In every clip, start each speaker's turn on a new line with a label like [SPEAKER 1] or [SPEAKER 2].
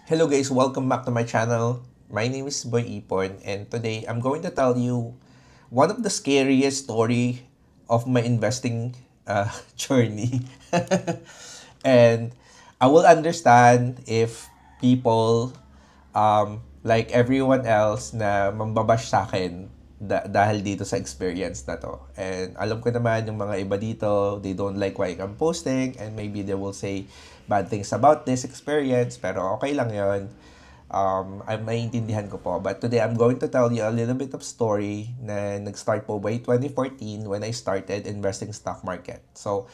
[SPEAKER 1] Hello guys, welcome back to my channel. My name is Boy Ipon and today I'm going to tell you one of the scariest story of my investing journey. And I will understand if people like everyone else na mambabash sa akin dahil dito sa experience na to. And alam ko naman yung mga iba dito, they don't like why I'm posting and maybe they will say bad things about this experience, pero okay lang yon. Ay maintindihan ko po. But today, I'm going to tell you a little bit of story na nag-start po by 2014 when I started investing stock market. So,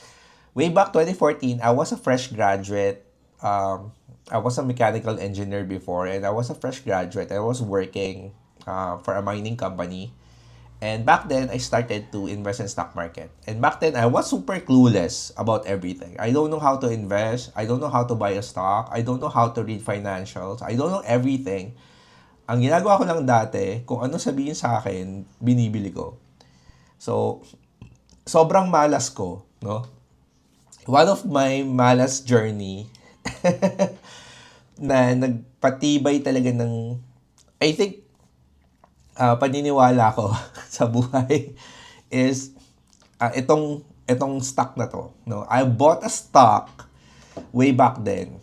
[SPEAKER 1] way back 2014, I was a fresh graduate. I was a mechanical engineer before and I was a fresh graduate. I was working for a mining company. And back then, I started to invest in stock market. And back then, I was super clueless about everything. I don't know how to invest. I don't know how to buy a stock. I don't know how to read financials. I don't know everything. Ang ginagawa ko lang dati, kung ano sabihin sa akin, binibili ko. So, sobrang malas ko, no? One of my malas journey na nagpatibay talaga ng, I think, paniniwala ko sa buhay is itong stock na to, no. I bought a stock way back then.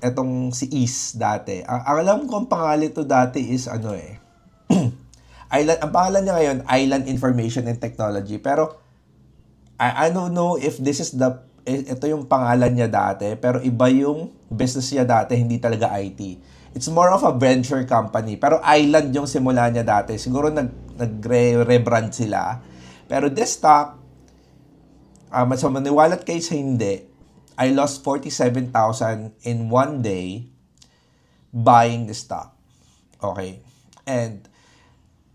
[SPEAKER 1] Itong si Is dati. Ang alam ko ang pangalan to dati is Island, ang pangalan niya ngayon Island Information and Technology, pero I don't know if this is ito yung pangalan niya dati, pero iba yung business niya dati, hindi talaga IT. It's more of a venture company, pero Island yung simula niya dati. Siguro nag-rebrand sila. Pero this stock, so maniwalat kayo sa hindi, I lost 47,000 in one day buying the stock. Okay? And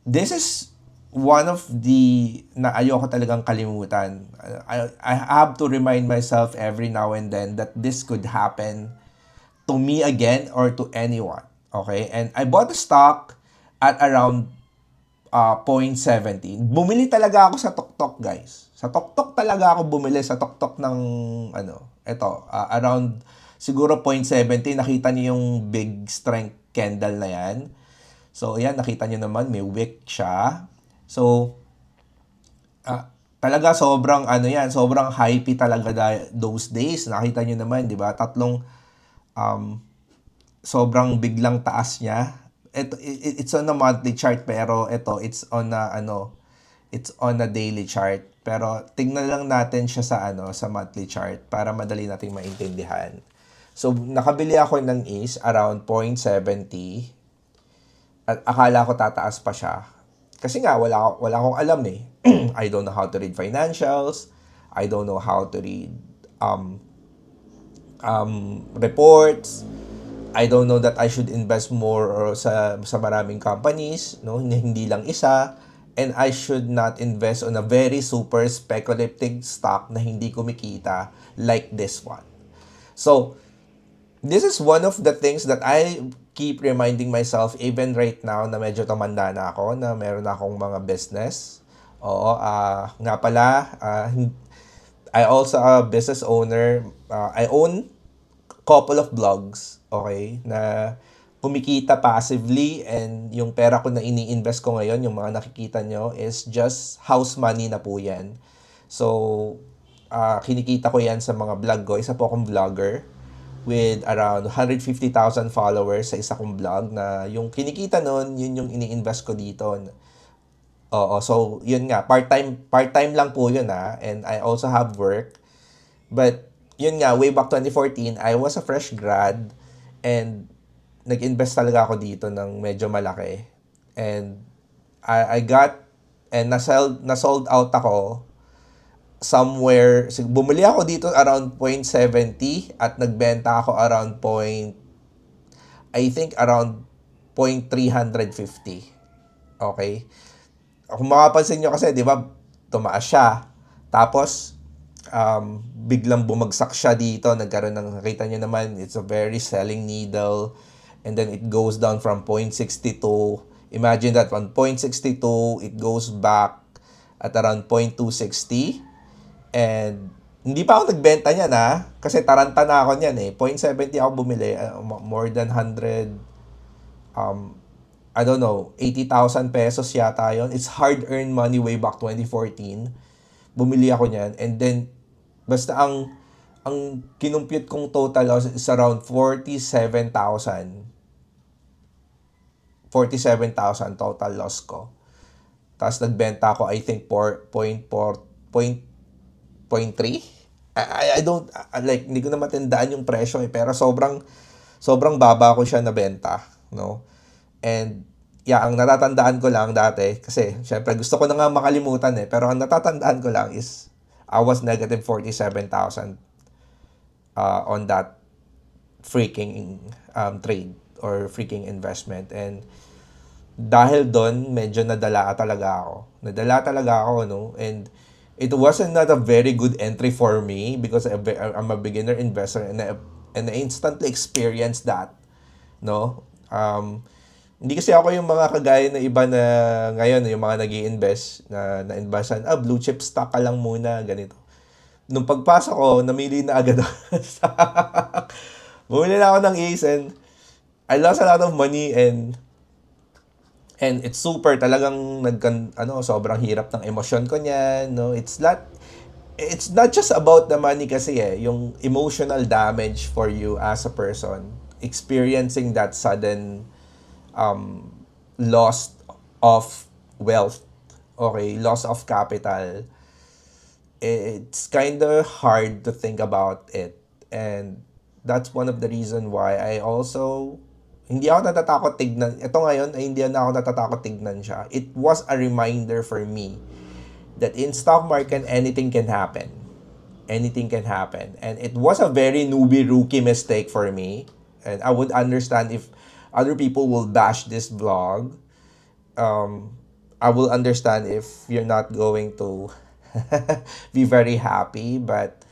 [SPEAKER 1] this is one of the na ayoko talagang kalimutan. I have to remind myself every now and then that this could happen to me again or to anyone. Okay? And I bought the stock at around 0.70. Bumili talaga ako sa Tok, guys. Sa Tok talaga ako bumili sa Tok ng around siguro 0.70. Nakita niyo yung big strength candle na yan. So, yan, nakita niyo naman, may wick siya. So, talaga sobrang sobrang hypey talaga those days. Nakita niyo naman, 'di ba? Sobrang biglang taas niya. It's on a monthly chart, pero it's on a daily chart. Pero tingnan lang natin siya sa monthly chart para madali nating maintindihan. So, nakabili ako ng is around 0.70 at akala ko tataas pa siya. Kasi nga, wala akong alam eh. I don't know how to read financials. I don't know how to read reports. I don't know that I should invest more sa maraming companies, no? Hindi lang isa. And I should not invest on a very super speculative stock na hindi kumikita like this one. So, this is one of the things that I keep reminding myself even right now na medyo tumanda na ako, na meron na akong mga business. Oo, nga pala, I also a business owner. I own couple of blogs, okay, na kumikita passively, and yung pera ko na ini-invest ko ngayon, yung mga nakikita nyo, is just house money na po yan. So, kinikita ko yan sa mga vlog ko. Isa po akong vlogger with around 150,000 followers sa isa kong vlog, na yung kinikita nun, yun yung ini-invest ko dito. Oo, so yun nga, part-time lang po yun and I also have work. But yun nga, way back 2014, I was a fresh grad and nag-invest talaga ako dito ng medyo malaki. And I got and na-sold out ako somewhere. Bumili ako dito around 0.70 at nagbenta ako around I think around 0.350. Okay? Kung makapansin nyo kasi, di ba, tumaas siya. Tapos, biglang bumagsak siya dito. Nagkaroon nakita nyo naman, it's a very selling needle. And then it goes down from 0.62. Imagine that, from 0.62, it goes back at around 0.260. And Hindi pa ako nagbenta niyan kasi taranta na ako niyan eh. 0.70 ako bumili, more than 100, um, I don't know, 80,000 pesos yata yon. It's hard-earned money way back 2014. Bumili ako niyan and then basta ang kinumpute kong total loss is around 47,000 total loss ko. Tapos nagbenta ako I think 4.4 point point three. I don't like, hindi ko na matandaan yung presyo pero sobrang sobrang baba ko siya nabenta, no? And yeah, ang natatandaan ko lang dati kasi syempre gusto ko na nga makalimutan pero ang natatandaan ko lang is I was negative 47,000 on that freaking trade or freaking investment. And dahil doon, medyo nadala talaga ako. Nadala talaga ako, no? And it wasn't not a very good entry for me because I'm a beginner investor and I instantly experienced that, no? Hindi kasi ako yung mga kagaya na iba na ngayon, yung mga nag-i-invest na-investan, blue chip stock ka lang muna, ganito. Nung pagpasok ko, namili na agad ako. Bumili na ako ng Ace and I lost a lot of money and it's super talagang sobrang hirap ng emosyon ko niyan, no? It's not just about the money kasi yung emotional damage for you as a person experiencing that sudden loss of wealth, okay, loss of capital. It's kind of hard to think about it, and that's one of the reason why I also hindi ako natatakot tignan. Ito ngayon ay hindi na ako natatakot tignan siya. It was a reminder for me that in stock market anything can happen. Anything can happen. And it was a very newbie rookie mistake for me. And I would understand if other people will bash this vlog. I will understand if you're not going to be very happy, but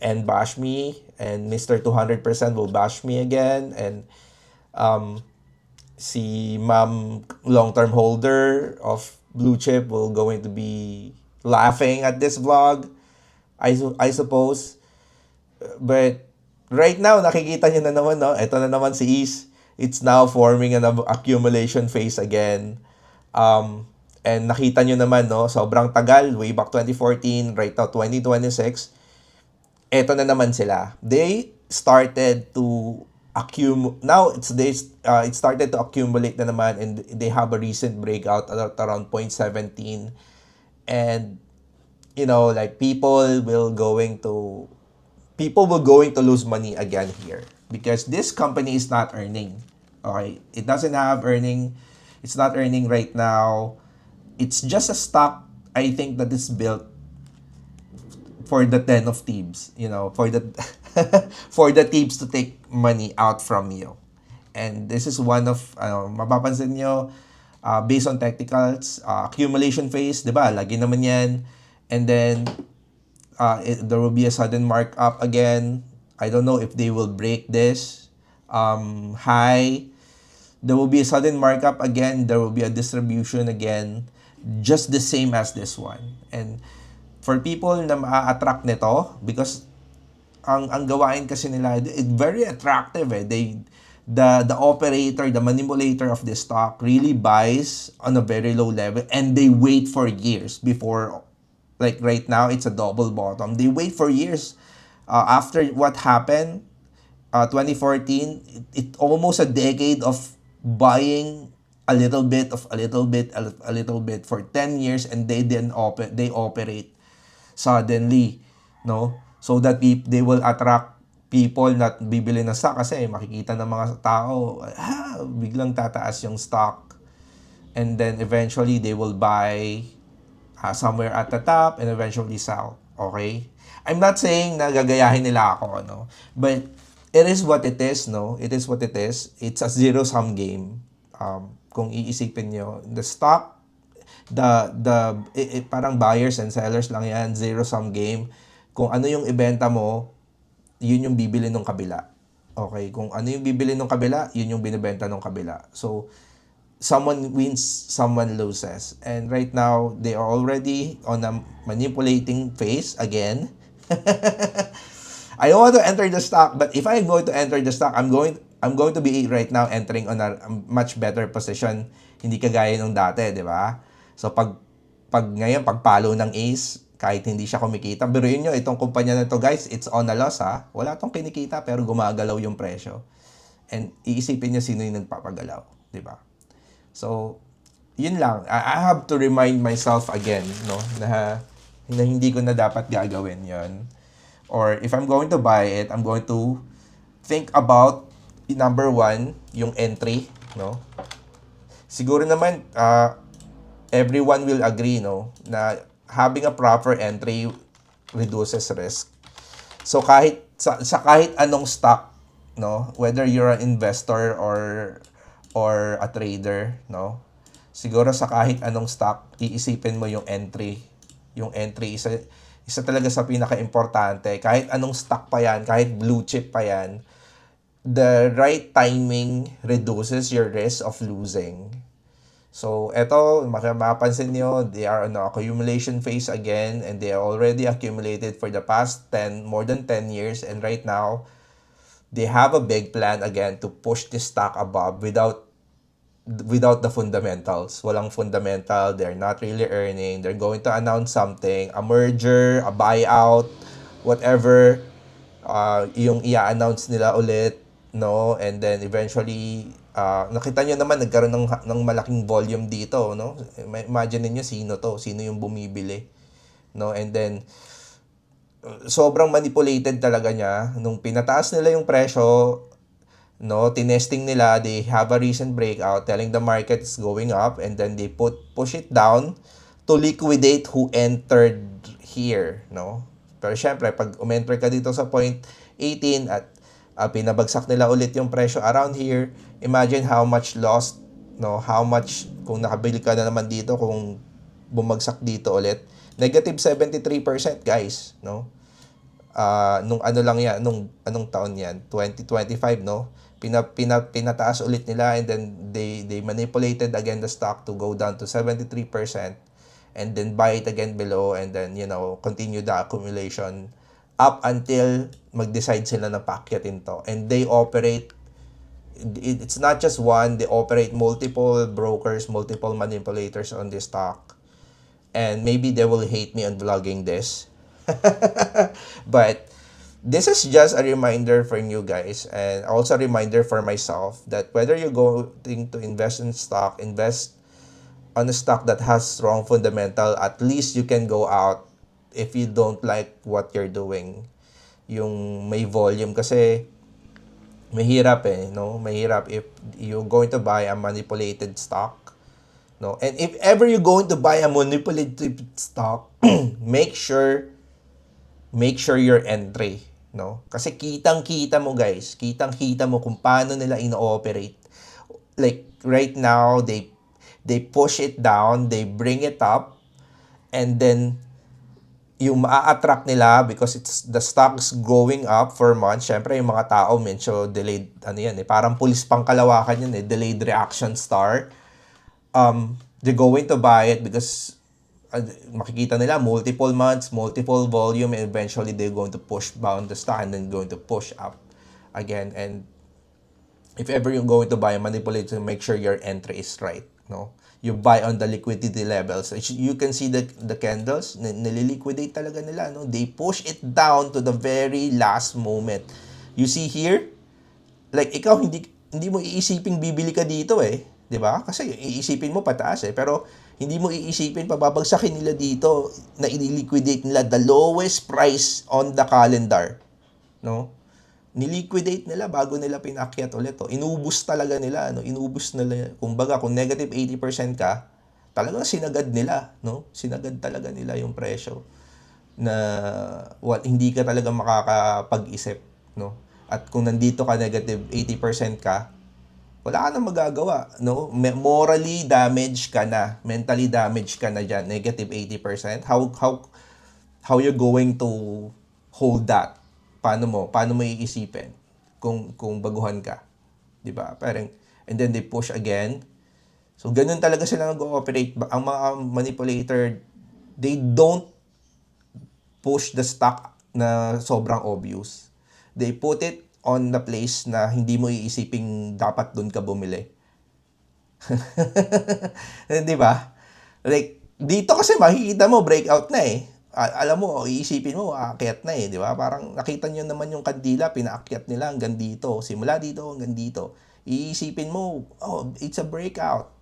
[SPEAKER 1] and bash me, and Mr. 200% will bash me again, and si ma'am long-term holder of blue chip will going to be laughing at this vlog, I suppose. But right now, nakikita niyo na naman, no? Ito na naman si Is. It's now forming an accumulation phase again. And nakita niyo naman, no? Sobrang tagal, way back 2014, right now 2026. Ito na naman sila. They started to now it started to accumulate na naman, and they have a recent breakout at around 0.17. And like people will going to lose money again here because this company is not earning. Okay, it doesn't have earning. It's not earning right now. It's just a stock, I think, that is built for the 10 of thieves, for the for the thieves to take money out from you. And this is one of mapapansin nyo, based on technicals, accumulation phase, 'di ba? Lagi naman 'yan. And then there will be a sudden markup again. I don't know if they will break this high. There will be a sudden markup again. There will be a distribution again, just the same as this one. And for people na ma-attract nito, because ang gawain kasi nila, it's very attractive the operator, the manipulator of this stock really buys on a very low level, and they wait for years before, like right now it's a double bottom. They wait for years after what happened 2014. It almost a decade of buying a little bit for 10 years, and they operate suddenly, no? So that they will attract people na bibili ng stock kasi makikita ng mga tao, biglang tataas yung stock, and then eventually they will buy somewhere at the top and eventually sell. Okay? I'm not saying na gagayahin nila ako, no? But it is what it is, no? It is what it is. It's a zero-sum game. Kung iisipin nyo, the stock, parang buyers and sellers lang yan, zero-sum game. Kung ano yung ibenta mo, yun yung bibili ng kabila. Okay? Kung ano yung bibili ng kabila, yun yung binibenta ng kabila. So, someone wins, someone loses. And right now, they are already on a manipulating phase again. I don't want to enter the stock, but if I'm going to enter the stock, I'm going to be right now entering on a much better position, hindi kagaya nung dati, di ba? So pag ngayon pagpalo ng Ace, kahit hindi siya kumikita, biruin nyo itong kumpanya na to, guys, it's on a loss ha. Wala tong kinikita pero gumagalaw yung presyo. And iisipin nyo sino yung nagpapagalaw, di ba? So yun lang. I have to remind myself again, no, na hindi ko na dapat gagawin 'yon. Or if I'm going to buy it, I'm going to think about number one, yung entry, no? Siguro naman everyone will agree, no, na having a proper entry reduces risk. So kahit sa kahit anong stock, no, whether you're an investor or a trader, no, siguro sa kahit anong stock, iisipin mo yung entry. Yung entry, isa talaga sa pinaka-importante. Kahit anong stock pa yan, kahit blue chip pa yan, the right timing reduces your risk of losing. So, eto, mapapansin nyo, they are on the accumulation phase again, and they are already accumulated for the past more than 10 years, and right now, they have a big plan again to push this stock above without the fundamentals. Walang fundamental, they're not really earning, they're going to announce something, a merger, a buyout, whatever, yung i-announce nila ulit, no? And then eventually, nakita nyo naman, nagkaroon ng malaking volume dito, no? Imagine niyo sino yung bumibili, no? And then, sobrang manipulated talaga niya. Nung pinataas nila yung presyo, no, tinesting nila, they have a recent breakout telling the market is going up, and then they push it down to liquidate who entered here, no? Pero syempre, pag umenter ka dito sa point 18 at pinabagsak nila ulit yung presyo around here, imagine how much lost, no? How much kung nakabili ka na naman dito, kung bumagsak dito ulit. Negative 73%, guys, no? Nung ano lang yan, anong taon yan? 2025, no? Pinataas ulit nila, and then they manipulated again the stock to go down to 73%, and then buy it again below, and then, continue the accumulation up until mag-decide sila na paakyatin to. And they operate, it's not just one, they operate multiple brokers, multiple manipulators on this stock. And maybe they will hate me on vlogging this. But this is just a reminder for you guys, and also a reminder for myself, that whether you're going to invest in stock, invest on a stock that has strong fundamental, at least you can go out if you don't like what you're doing. Yung may volume, kasi mahirap no? Mahirap if you're going to buy a manipulated stock, no? And if ever you're going to buy a manipulated stock, make sure your entry, no? Kasi kitang-kita mo, guys. Kitang-kita mo kung paano nila ino-operate. Like right now, they push it down, they bring it up, and then yung maa-attract nila, because the stock's going up for months. Syempre yung mga tao medyo delayed, parang pulis pang kalawakan yan, delayed reaction star. They're going to buy it because makikita nila multiple months, multiple volume, and eventually they're going to push down the stock, and then going to push up again. And if ever you're going to buy a manipulator, make sure your entry is right, no? You buy on the liquidity levels. You can see the candles, nililiquidate talaga nila, no? They push it down to the very last moment. You see here, like ikaw hindi mo iisipin bibili ka dito 'di ba? Kasi iisipin mo pataas pero hindi mo iisipin pababagsakin nila dito, na i-liquidate nila the lowest price on the calendar, no? Niliquidate nila bago nila pinakyat ulit. Inubos talaga nila, no? Inubos nila. Kumbaga, kung negative 80% ka, talagang sinagad nila, no? Sinagad talaga nila yung presyo na hindi ka talaga makakapag-isip, no? At kung nandito ka negative 80% ka, wala ka nang magagawa, no? Morally damaged ka na, mentally damaged ka na diyan, negative 80%. How you're going to hold that? Paano mo iisipin kung baguhan ka, 'di ba? Parang, and then they push again. So ganun talaga sila nag-ooperate. Ang mga manipulator, they don't push the stock na sobrang obvious. They put it on the place na hindi mo iisiping dapat dun ka bumili. 'Di ba? Like, dito kasi makikita mo breakout na eh. Alam mo, iisipin mo, aakyat na eh, di ba? Parang nakita nyo naman yung kandila, pinaakyat nila hanggang dito. Simula dito hanggang dito. Iisipin mo, oh, it's a breakout.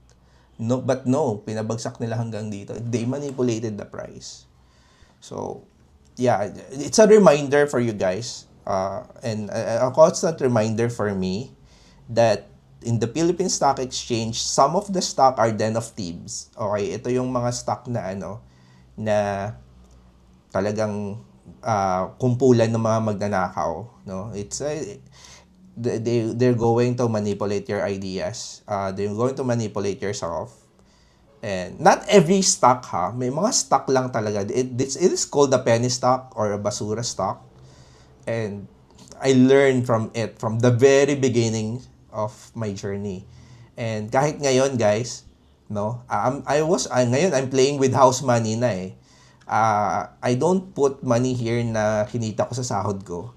[SPEAKER 1] No, but no, pinabagsak nila hanggang dito. They manipulated the price. So, yeah, it's a reminder for you guys, and a constant reminder for me that in the Philippine Stock Exchange, some of the stock are den of thieves. Okay, ito yung mga stock na na talagang kumpulan ng mga magnanakaw, no? It's they're going to manipulate your ideas. They're going to manipulate yourself. And not every stock ha, may mga stock lang talaga. It is called a penny stock or a basura stock. And I learned from it from the very beginning of my journey. And kahit ngayon, guys, no, ngayon I'm playing with house money na eh. I don't put money here na kinita ko sa sahod ko.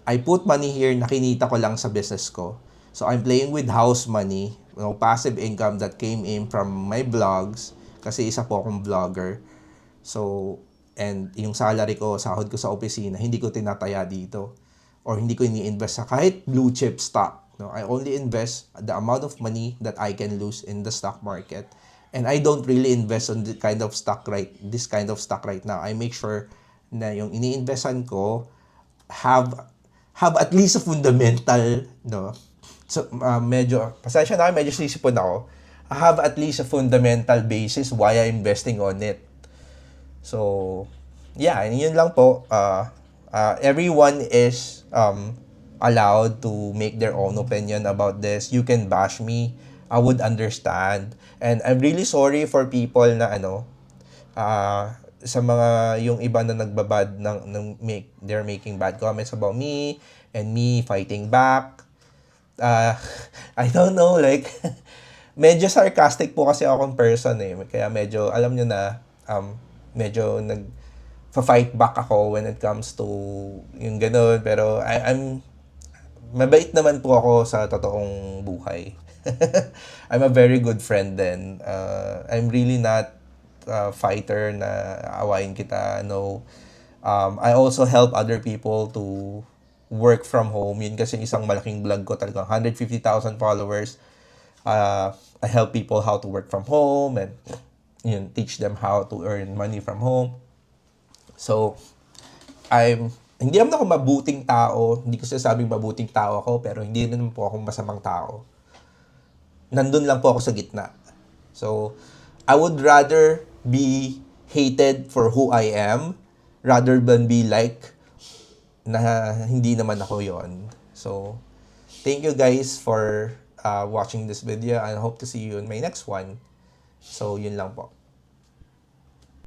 [SPEAKER 1] I put money here na kinita ko lang sa business ko. So I'm playing with house money, passive income that came in from my vlogs kasi isa po akong vlogger. So, and yung salary ko, sahod ko sa opisina, hindi ko tinataya dito or hindi ko ini-invest sa kahit blue chip stock. No, I only invest the amount of money that I can lose in the stock market. And I don't really invest on this kind of stock right now. I make sure na yung ini-investan ko have at least a fundamental, no. So medyo pasensya na, medyo sisipon ako. I have at least a fundamental basis why I'm investing on it. So yeah, yun lang po. Everyone is allowed to make their own opinion about this. You can bash me. I would understand. And I'm really sorry for people na sa mga yung iba na nagbabad they're making bad comments about me and me fighting back. I don't know, like medyo sarcastic po kasi akong person eh. Kaya medyo alam nyo na medyo fight back ako when it comes to yung ganun. Pero I'm mabait naman po ako sa totoong buhay. I'm a very good friend then. I'm really not a fighter na awayin kita. No. I also help other people to work from home. Yun kasi isang malaking vlog ko, talagang 150,000 followers. I help people how to work from home and teach them how to earn money from home. So, hindi naman ako mabuting tao. Hindi ko sinasabing mabuting tao ako, pero hindi naman po akong masamang tao. Nandun lang po ako sa gitna. So, I would rather be hated for who I am rather than be like na hindi naman ako yon. So, thank you guys for watching this video. I hope to see you in my next one. So, yun lang po.